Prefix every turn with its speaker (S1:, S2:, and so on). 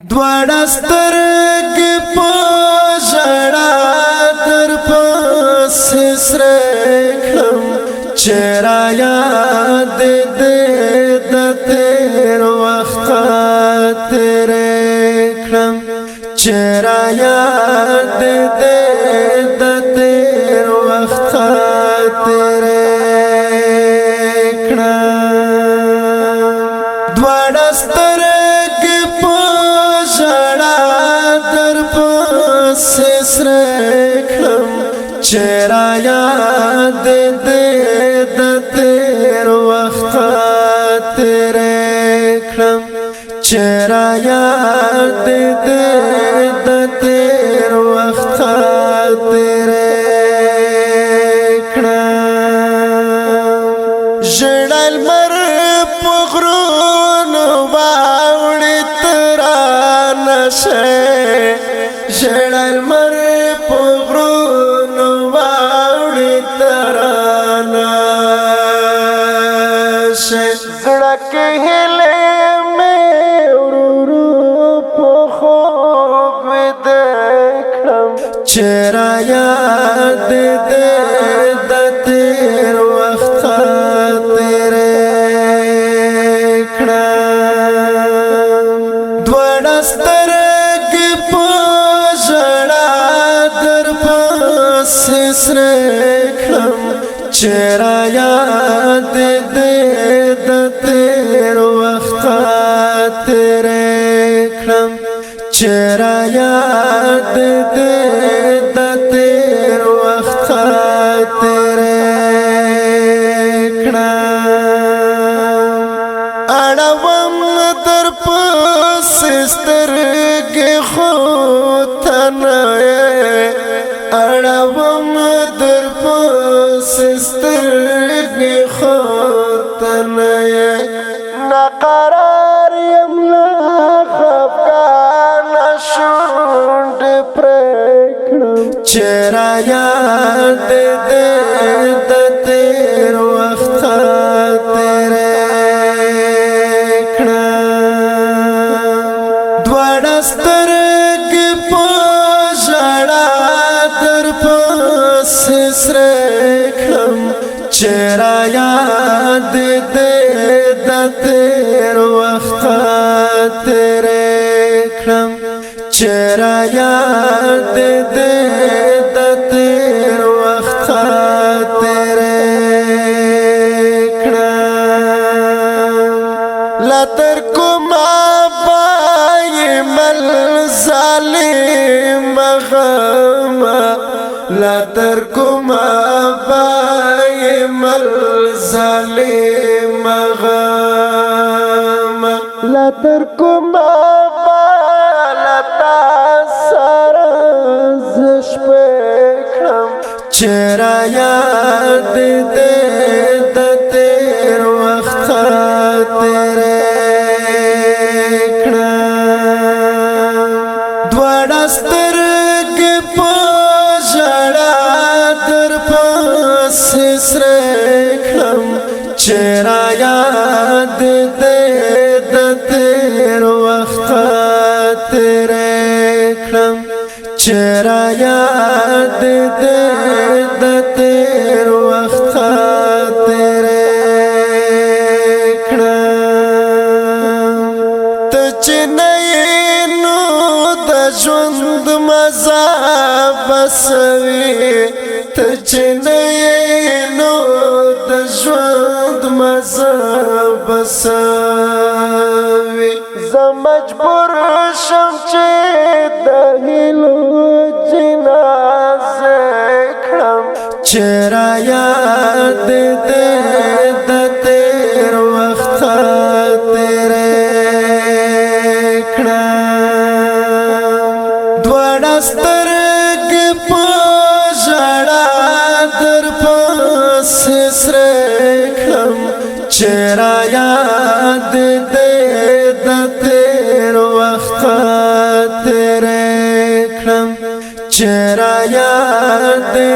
S1: دوړه سترګې په ژړا در پسې سرې کړم چې را یاد دې د تېر وخت خاطرې کړم چې را یاد دې د تېر وخت خاطرې کړم دوړه سترګې په ژړا در پسې سرې کړم چې را یاد دې د تېر وخت خاطرې کړم چې را یاد دې د تېر وخت خاطرې کړم ژړل مر په غرونو واوړې ترانه شي ژړل مر په غرونو واوړې ترانه شي زړه کې هیلې مې ورو په خوب ویده کړم چې را یاد دې د تېر وخت خاطرې کړم دوړه سترګې په ژړا در پسې سرې کړم چې را یاد دې د تېر وخت خاطرې کړم چې را یاد دې د تېر وخت خاطرې کړم اړوم در پسې سترګې خو ته نه اړوم در پسې سترګې خو ته نه ناقرار یم لا خفګانه شونډې پرې کړم چې را یاد دې د تېر وخت خاطرې کړم دوړه سترګې په ژړا در پسې سرې کړم چې را یاد دې د تېر وخت خاطرې کړم چې را یاد دې د تېر وخت خاطرې کړم لا تر کومه پای مل ظالم غمه لا تر کومه پای مل ظالم غمه لا تر کومه لتا سره زش پکړم چې را یاد دې د تېر وخت خاطرې کړم دوړه سترګې په ژړا در پسې سرې کړم چې را یاد دې د تېر وخت خاطرې کړم چې را یاد دې د تېر وخت خاطرې کړم ته چې نه یې نو د ژوند مزه بسوي ته چې نه یې نو د ژوند مزه بسوي زه مجبور شم چې د هیلو جنازه کړم چې را یاد دې د تېر وخت خاطرې کړم دوړه سترګې په ژړا در پسې سرې کړم چې را یاد دې د تېر وخت خاطرې کړم چې را یاد دې